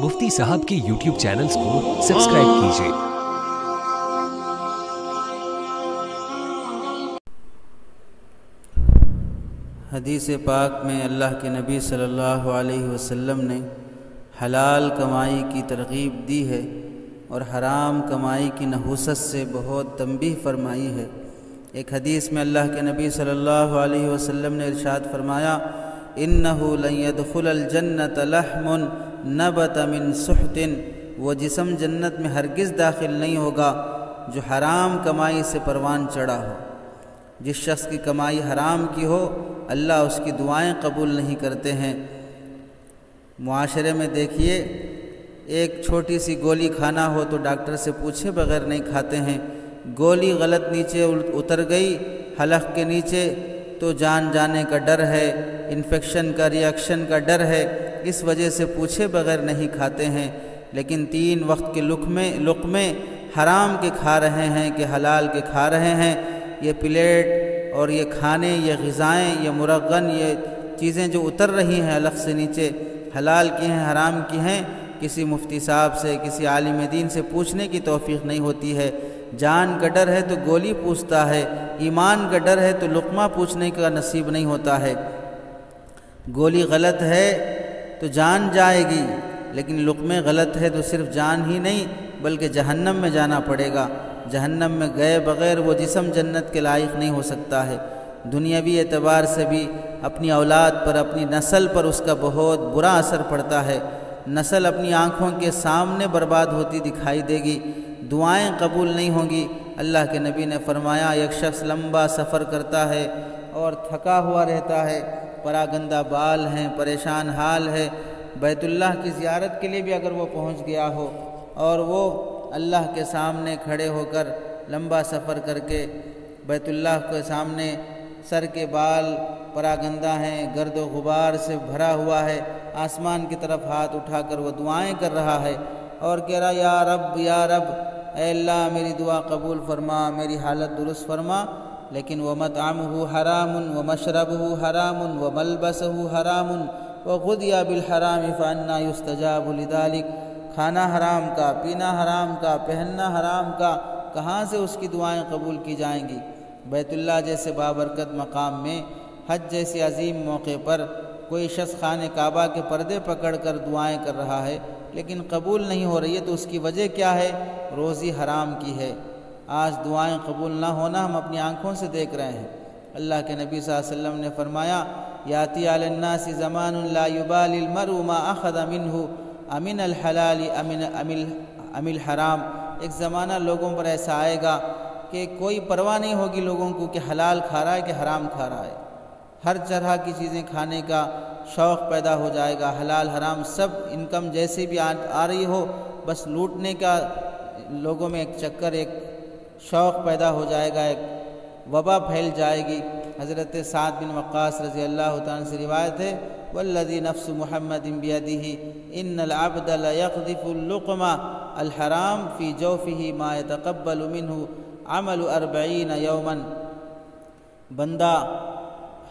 मुफ्ती साहब के YouTube channels को सब्सक्राइब कीजिए। हदीस पाक में अल्लाह के नबी सल्लल्लाहु अलैहि वसल्लम ने हलाल कमाई की तरगीब दी है और हराम कमाई की नहुसत से बहुत तंबीह फरमाई है। एक हदीस में अल्लाह के नबी सल्लल्लाहु अलैहि वसल्लम ने इरशाद फरमाया, इन्नहु लन यदखुलल जन्नत लहमुन नबत मिन सुहतिन, वो जिस्म जन्नत में हरगिज़ दाखिल नहीं होगा जो हराम कमाई से परवान चढ़ा हो। जिस शख्स की कमाई हराम की हो अल्लाह उसकी दुआएं कबूल नहीं करते हैं। मुआशरे में देखिए, एक छोटी सी गोली खाना हो तो डॉक्टर से पूछे बगैर नहीं खाते हैं। गोली गलत नीचे उतर गई हलक के नीचे तो जान जाने का डर है, इन्फेक्शन का रिएक्शन का डर है, इस वजह से पूछे बगैर नहीं खाते हैं। लेकिन 3 वक्त के लुक़मे हराम के खा रहे हैं कि हलाल के खा रहे हैं। ये प्लेट और ये खाने, ये ग़िज़ाएँ, ये मुरग़्ग़न, ये चीज़ें जो उतर रही हैं हलक से नीचे, हलाल की हैं हराम की हैं, किसी मुफ्ती साहब से, किसी आलिम दीन से पूछने की तौफ़ीक़ नहीं होती है। जान का डर है तो गोली पूछता है, ईमान का डर है तो लुक़मा पूछने का नसीब नहीं होता है। गोली गलत है तो जान जाएगी, लेकिन लुक़मे गलत है तो सिर्फ जान ही नहीं बल्कि जहन्नम में जाना पड़ेगा। जहन्नम में गए बग़ैर वो जिस्म जन्नत के लायक नहीं हो सकता है। दुनियावी एतबार से भी अपनी औलाद पर, अपनी नस्ल पर उसका बहुत बुरा असर पड़ता है। नस्ल अपनी आँखों के सामने बर्बाद होती दिखाई देगी, दुआएं कबूल नहीं होंगी। अल्लाह के नबी ने फरमाया, एक शख्स लंबा सफ़र करता है और थका हुआ रहता है, परागंदा बाल हैं, परेशान हाल है। बैतुल्लाह की ज़ियारत के लिए भी अगर वो पहुँच गया हो और वो अल्लाह के सामने खड़े होकर लंबा सफ़र करके बैतुल्लाह के सामने सर के बाल परागंदा हैं, गर्द व गुबार से भरा हुआ है, आसमान की तरफ हाथ उठाकर वो दुआएं कर रहा है और कह रहा, या रब ऐ अल्लाह मेरी दुआ कबूल फरमा, मेरी हालत दुरुस्त फरमा। लेकिन व मतअमुहु हरामुन व मशरबुहु हरामुन व मलबसहु हरामुन व गुदिया बिल हराम फअन्ना युस्तजाबु लिदालिक। खाना हराम का, पीना हराम का, पहनना हराम का, कहाँ से उसकी दुआएं कबूल की जाएंगी। बैतुल्लाह जैसे बाबरकत मकाम में, हज जैसे अजीम मौके पर कोई शख्स खाने काबा के पर्दे पकड़कर दुआएं कर रहा है लेकिन कबूल नहीं हो रही है, तो उसकी वजह क्या है? रोज़ी हराम की है। आज दुआएं कबूल ना होना हम अपनी आँखों से देख रहे हैं। अल्लाह के नबी सल्लल्लाहु अलैहि वसल्लम ने फरमाया, याती अलन्नासि ज़मानुन ला युबालिल मरउ मा अख़ज़ मिन्हु अमिन अल हलाली अमिल हराम। एक ज़माना लोगों पर ऐसा आएगा कि कोई परवाह नहीं होगी लोगों को कि हलाल खा रहा है कि हराम खा रहा है। हर तरह की चीज़ें खाने का शौक़ पैदा हो जाएगा। हलाल हराम सब इनकम जैसे भी आ रही हो, बस लूटने का लोगों में एक चक्कर, एक शौक़ पैदा हो जाएगा, एक वबा फैल जाएगी। हज़रत साद बिन वक़ास रज़ी अल्लाह तआला से रिवायत है, वल्लज़ी नफ्सु मुहम्मदिन बियदिही इन्नल अब्द ला यक़ज़िफ़ुल लुक़मा अल हराम फ़ी जौफ़िही मा यतक़ब्बलु मिन्हु अमलु 40 यौमन। बंदा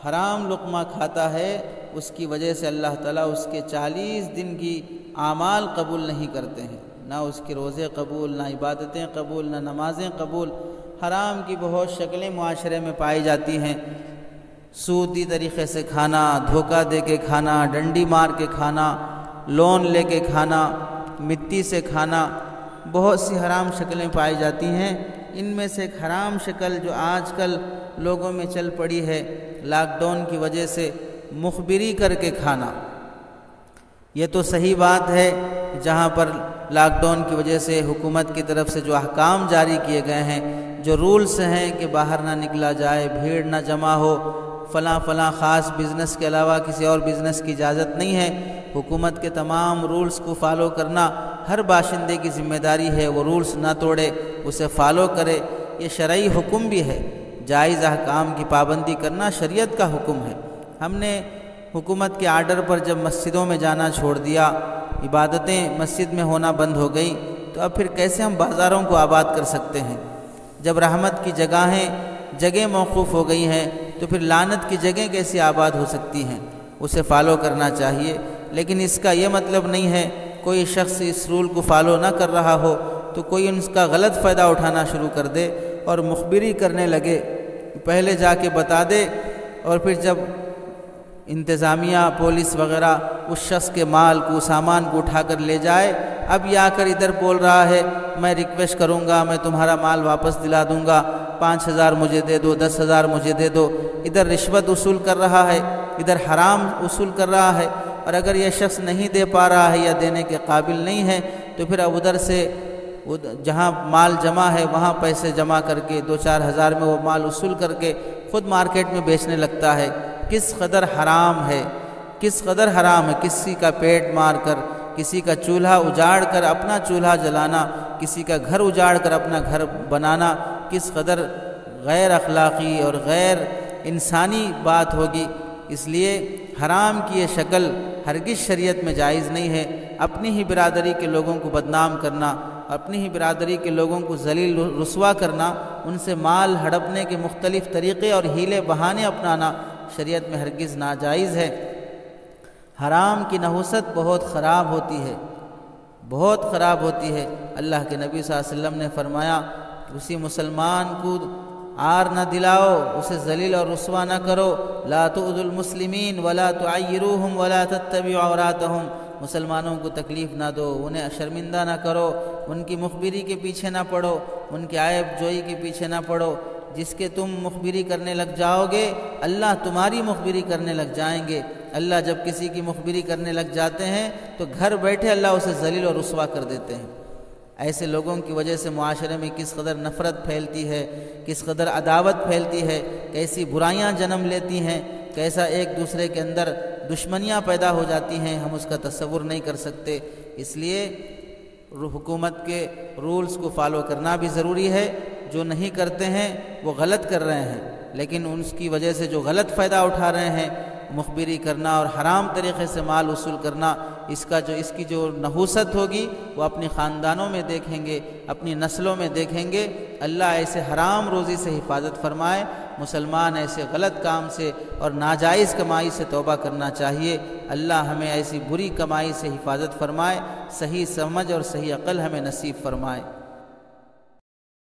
हराम लुक़मा खाता है, उसकी वजह से अल्लाह ताला उसके 40 दिन की आमाल कबूल नहीं करते हैं। ना उसके रोज़े कबूल, ना इबादतें कबूल, ना नमाज़ें कबूल। हराम की बहुत शक्लें मुआशरे में पाई जाती हैं। सूदी तरीक़े से खाना, धोखा दे के खाना, डंडी मार के खाना, लोन ले के खाना, मिट्टी से खाना, बहुत सी हराम शक्लें पाई जाती हैं। इनमें से एक हराम शक्ल जो आजकल लोगों में चल पड़ी है लॉकडाउन की वजह से, मुखबिरी करके खाना। ये तो सही बात है, जहाँ पर लॉकडाउन की वजह से हुकूमत की तरफ से जो अहकाम जारी किए गए हैं, जो रूल्स हैं कि बाहर ना निकला जाए, भीड़ ना जमा हो, फ़लाँ ख़ास बिज़नेस के अलावा किसी और बिज़नेस की इजाज़त नहीं है। हुकूमत के तमाम रूल्स को फ़ॉलो करना हर बाशिंदे की ज़िम्मेदारी है। वो रूल्स ना तोड़े, उसे फ़ॉलो करे। ये शरई हुक्म भी है। जायज़ अहकाम की पाबंदी करना शरीयत का हुक्म है। हमने हुकूमत के आर्डर पर जब मस्जिदों में जाना छोड़ दिया, इबादतें मस्जिद में होना बंद हो गई, तो अब फिर कैसे हम बाज़ारों को आबाद कर सकते हैं? जब रहमत की जगह मौकूफ़ हो गई हैं तो फिर लानत की जगह कैसे आबाद हो सकती हैं? उसे फ़ॉलो करना चाहिए। लेकिन इसका ये मतलब नहीं है کوئی شخص اس رول کو فالو نہ کر رہا ہو تو کوئی ان کا غلط فائدہ اٹھانا شروع کر دے اور مخبری کرنے لگے، پہلے جا کے بتا دے، اور پھر جب انتظامیہ پولیس وغیرہ اس شخص کے مال کو سامان کو اٹھا کر لے جائے، اب یہ آ کر ادھر بول رہا ہے میں ریکویسٹ کروں گا، میں تمہارا مال واپس دلا دوں گا، 5,000 مجھے دے دو، 10,000 مجھے دے دو، ادھر رشوت وصول کر رہا ہے، ادھر حرام وصول کر رہا ہے۔ اور اگر یہ شخص نہیں دے پا رہا ہے یا دینے کے قابل نہیں ہے تو پھر اب ادھر سے جہاں مال جمع ہے وہاں پیسے جمع کر کے 2-4 ہزار میں وہ مال وصول کر کے خود مارکیٹ میں بیچنے لگتا ہے۔ کس قدر حرام ہے، کس قدر حرام ہے، کسی کا پیٹ مار کر، کسی کا چولہا اجاڑ کر اپنا چولہا جلانا، کسی کا گھر اجاڑ کر اپنا گھر بنانا، کس قدر غیر اخلاقی اور غیر انسانی بات ہوگی۔ اس لیے حرام کی یہ شکل ہرگز شریعت میں جائز نہیں ہے۔ اپنی ہی برادری کے لوگوں کو بدنام کرنا، اپنی ہی برادری کے لوگوں کو ذلیل رسوا کرنا، ان سے مال ہڑپنے کے مختلف طریقے اور ہیلے بہانے اپنانا شریعت میں ہرگز ناجائز ہے۔ حرام کی نحوست بہت خراب ہوتی ہے، بہت خراب ہوتی ہے۔ اللہ کے نبی صلی اللہ علیہ وسلم نے فرمایا کسی مسلمان کو عار نہ دلاؤ، اسے ذلیل اور رسوا نہ کرو، لا تؤذوا المسلمین ولا تعیروہم ولا تتبعوا عوراتہم، مسلمانوں کو تکلیف نہ دو، انہیں شرمندہ نہ کرو، ان کی مخبری کے پیچھے نہ پڑو، ان کے عیب جوئی کے پیچھے نہ پڑو۔ جس کے تم مخبری کرنے لگ جاؤ گے اللہ تمہاری مخبری کرنے لگ جائیں گے۔ اللہ جب کسی کی مخبری کرنے لگ جاتے ہیں تو گھر بیٹھے اللہ اسے ذلیل اور رسوا کر دیتے ہیں۔ ایسے لوگوں کی وجہ سے معاشرے میں کس قدر نفرت پھیلتی ہے، کس قدر عداوت پھیلتی ہے، کیسی برائیاں جنم لیتی ہیں، کیسا ایک دوسرے کے اندر دشمنیاں پیدا ہو جاتی ہیں، ہم اس کا تصور نہیں کر سکتے۔ اس لیے حکومت کے رولز کو فالو کرنا بھی ضروری ہے۔ جو نہیں کرتے ہیں وہ غلط کر رہے ہیں، لیکن ان کی وجہ سے جو غلط فائدہ اٹھا رہے ہیں، مخبری کرنا اور حرام طریقے سے مال وصول کرنا، اس کی جو نحوست ہوگی وہ اپنی خاندانوں میں دیکھیں گے، اپنی نسلوں میں دیکھیں گے۔ اللہ ایسے حرام روزی سے حفاظت فرمائے، مسلمان ایسے غلط کام سے اور ناجائز کمائی سے توبہ کرنا چاہیے۔ اللہ ہمیں ایسی بری کمائی سے حفاظت فرمائے، صحیح سمجھ اور صحیح عقل ہمیں نصیب فرمائے۔